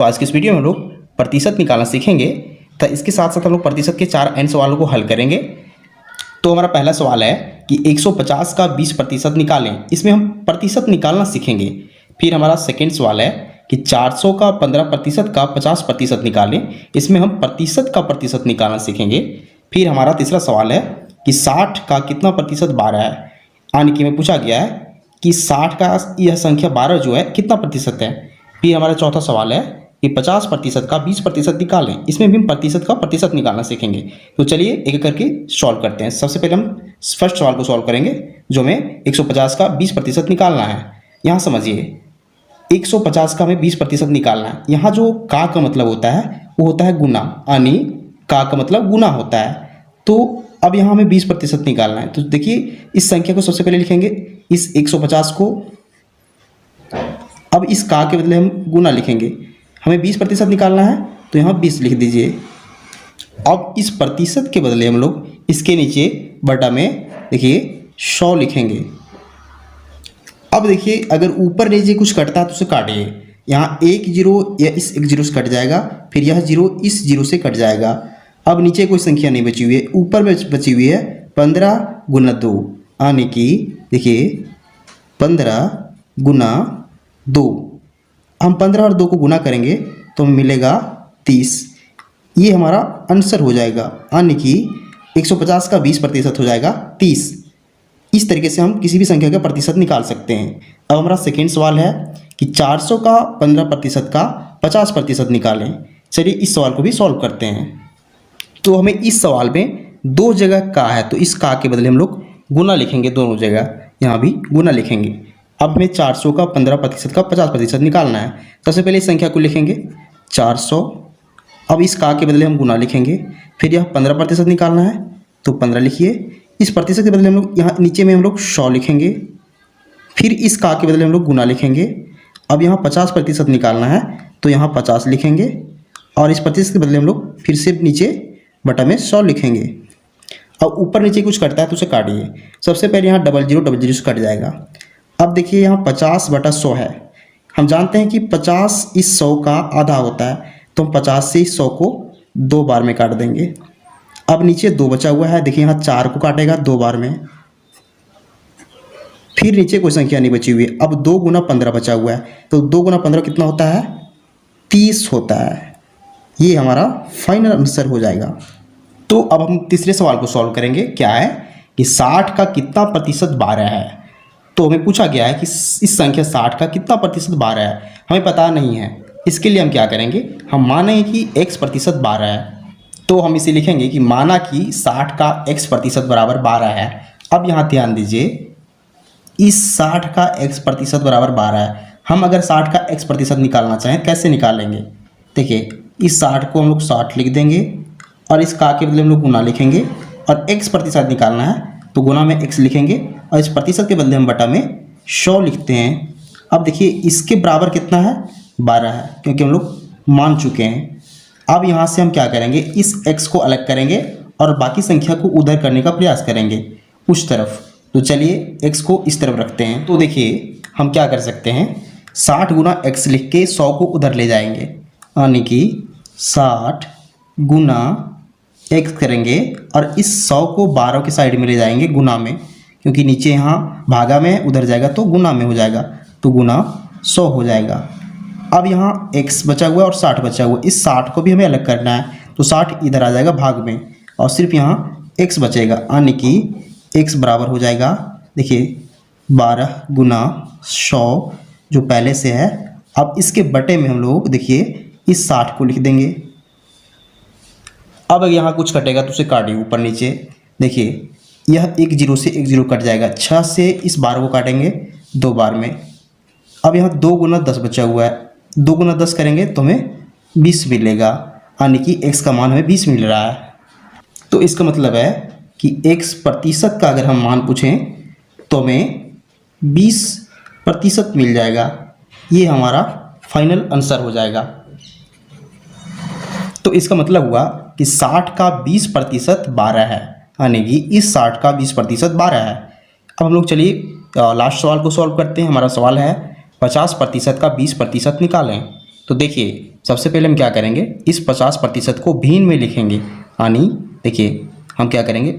तो आज की इस वीडियो में हम लोग प्रतिशत निकालना सीखेंगे। तो इसके साथ साथ हम लोग प्रतिशत के 4 अन्य सवालों को हल करेंगे। तो हमारा पहला सवाल है कि 150 का 20% निकालें। इसमें हम प्रतिशत निकालना सीखेंगे। फिर हमारा सेकेंड सवाल है कि 400 का 15% का 50% निकालें। इसमें हम प्रतिशत का प्रतिशत निकालना सीखेंगे। फिर हमारा तीसरा सवाल है कि 60 का कितना प्रतिशत 12 है। यानी कि में पूछा गया है कि 60 का यह संख्या 12 जो है कितना प्रतिशत है। फिर हमारा चौथा सवाल है कि 50% का 20% निकालें। इसमें भी हम प्रतिशत का प्रतिशत निकालना सीखेंगे। तो चलिए एक एक करके सॉल्व करते हैं। सबसे पहले हम फर्स्ट सवाल को सॉल्व करेंगे जो हमें 150 का 20% निकालना है। यहाँ समझिए 150 का हमें 20% निकालना है। यहाँ जो का मतलब होता है वो होता है गुना, यानी का मतलब गुना होता है। तो अब यहाँ हमें 20% निकालना है। तो देखिए इस संख्या को सबसे पहले लिखेंगे, इस 150 को। अब इस का के बदले हम गुना लिखेंगे। हमें 20% निकालना है तो यहाँ 20 लिख दीजिए। अब इस प्रतिशत के बदले हम लोग इसके नीचे बटा में देखिए 100 लिखेंगे। अब देखिए अगर ऊपर नीचे कुछ कटता है तो उसे काटिए। यहाँ एक जीरो या इस एक जीरो से कट जाएगा, फिर यह जीरो इस जीरो से कट जाएगा। अब नीचे कोई संख्या नहीं बची हुई है, ऊपर में बची हुई है 15 गुना 2, यानी कि देखिए 15 गुना 2। हम 15 और 2 को गुना करेंगे तो मिलेगा 30। ये हमारा आंसर हो जाएगा, यानी कि 150 का 20% हो जाएगा 30। इस तरीके से हम किसी भी संख्या का प्रतिशत निकाल सकते हैं। अब हमारा सेकेंड सवाल है कि 400 का 15% का 50% निकालें। चलिए इस सवाल को भी सॉल्व करते हैं। तो हमें इस सवाल में दो जगह का है तो इस का के बदले हम लोग गुना लिखेंगे। दोनों जगह यहाँ भी गुना लिखेंगे। अब हमें 400 का 15% का 50% निकालना है। सबसे पहले इस संख्या को लिखेंगे 400। अब इस का के बदले हम गुना लिखेंगे। फिर यह 15% निकालना है तो 15 लिखिए। इस प्रतिशत के बदले हम लोग यहाँ नीचे में हम लोग 100 लिखेंगे। फिर इस का के बदले हम लोग गुना लिखेंगे। अब यहाँ 50% निकालना है तो यहाँ 50 लिखेंगे। और इस प्रतिशत के बदले हम लोग फिर से नीचे बटा में 100 लिखेंगे। अब ऊपर नीचे कुछ कटता है तो उसे काटिए। सबसे पहले यहाँ डबल जीरो से कट जाएगा। अब देखिए यहाँ 50/100 है। हम जानते हैं कि 50 इस 100 का आधा होता है, तो हम 50 से इस 100 को 2 बार में काट देंगे। अब नीचे 2 बचा हुआ है, देखिए यहाँ 4 को काटेगा 2 बार में। फिर नीचे कोई संख्या नहीं बची हुई है। अब 2 गुना 15 बचा हुआ है, तो 2 गुना 15 कितना होता है? 30 होता है। ये हमारा फाइनल आंसर हो जाएगा। तो अब हम तीसरे सवाल को सॉल्व करेंगे। क्या है कि 60 का कितना प्रतिशत 12 है। तो हमें पूछा गया है कि इस संख्या 60 का कितना प्रतिशत 12 है। हमें पता नहीं है। इसके लिए हम क्या करेंगे, हम मानेंगे कि x% 12 है। तो हम इसे लिखेंगे कि माना कि 60 का x% बराबर 12 है। अब यहाँ ध्यान दीजिए, इस 60 का x% बराबर 12 है। हम अगर 60 का x% निकालना चाहें कैसे निकालेंगे? देखिए इस 60 को हम लोग 60 लिख देंगे और इस का के बदले हम लोग गुना लिखेंगे। और x% निकालना है तो गुना में x लिखेंगे और इस प्रतिशत के बदले हम बटा में 100 लिखते हैं। अब देखिए इसके बराबर कितना है? 12 है, क्योंकि हम लोग मान चुके हैं। अब यहाँ से हम क्या करेंगे, इस x को अलग करेंगे और बाकी संख्या को उधर करने का प्रयास करेंगे उस तरफ। तो चलिए x को इस तरफ रखते हैं। तो देखिए हम क्या कर सकते हैं, 60 गुना x लिख के 100 को उधर ले जाएंगे, यानी कि 60 गुना x करेंगे और इस 100 को 12 के साइड में ले जाएंगे गुना में, क्योंकि नीचे यहाँ भागा में उधर जाएगा तो गुना में हो जाएगा, तो गुना 100 हो जाएगा। अब यहाँ x बचा हुआ है और 60 बचा हुआ है। इस 60 को भी हमें अलग करना है, तो 60 इधर आ जाएगा भाग में और सिर्फ यहाँ x बचेगा, यानी कि x बराबर हो जाएगा देखिए 12 गुना 100 जो पहले से है। अब इसके बटे में हम लोग देखिए इस 60 को लिख देंगे। अब यहाँ कुछ कटेगा तो उसे काटिए ऊपर नीचे। देखिए यह एक जीरो से एक जीरो कट जाएगा। 6 से इस 12 को काटेंगे 2 बार में। अब यहाँ 2 गुना 10 बचा हुआ है, 2 गुना 10 करेंगे तो हमें 20 मिलेगा, यानी कि x का मान हमें 20 मिल रहा है। तो इसका मतलब है कि x% का अगर हम मान पूछें तो हमें 20% मिल जाएगा। ये हमारा फाइनल आंसर हो जाएगा। तो इसका मतलब हुआ कि 60 का 20% 12 है, यानी कि इस 60 का 20% 12 है। अब हम लोग चलिए लास्ट सवाल को सॉल्व करते हैं। हमारा सवाल है 50% का 20% निकालें। तो देखिए सबसे पहले हम क्या करेंगे, इस 50% को भिन्न में लिखेंगे। यानी देखिए हम क्या करेंगे,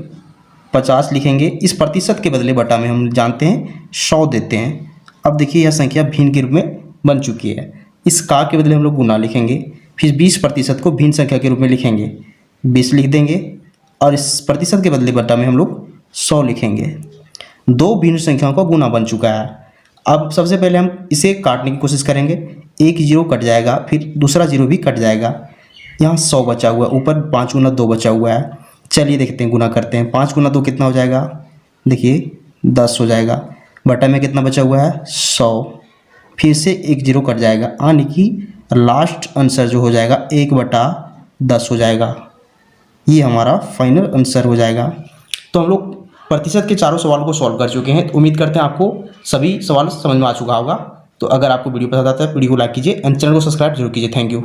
50 लिखेंगे, इस प्रतिशत के बदले बटा में हम जानते हैं 100 देते हैं। अब देखिए यह संख्या भिन्न के रूप में बन चुकी है। इस का के बदले हम लोग गुना लिखेंगे, फिर 20% को भिन्न संख्या के रूप में लिखेंगे, 20 लिख देंगे, और इस प्रतिशत के बदले बटा में हम लोग 100 लिखेंगे। दो भिन्न संख्याओं का गुना बन चुका है। अब सबसे पहले हम इसे काटने की कोशिश करेंगे। एक जीरो कट जाएगा, फिर दूसरा जीरो भी कट जाएगा। यहाँ 100 बचा हुआ है, ऊपर 5 गुना 2 बचा हुआ है। चलिए देखते हैं, गुना करते हैं। 5 गुना 2 कितना हो जाएगा, देखिए 10 हो जाएगा। बटा में कितना बचा हुआ है, 100। फिर से एक जीरो कट जाएगा, यानी कि लास्ट आंसर जो हो जाएगा 1/10 हो जाएगा। ये हमारा फाइनल आंसर हो जाएगा। तो हम लोग प्रतिशत के चारों सवाल को सॉल्व कर चुके हैं। तो उम्मीद करते हैं आपको सभी सवाल समझ में आ चुका होगा। तो अगर आपको वीडियो पसंद आता है वीडियो को लाइक कीजिए एंड चैनल को सब्सक्राइब जरूर कीजिए। Thank you.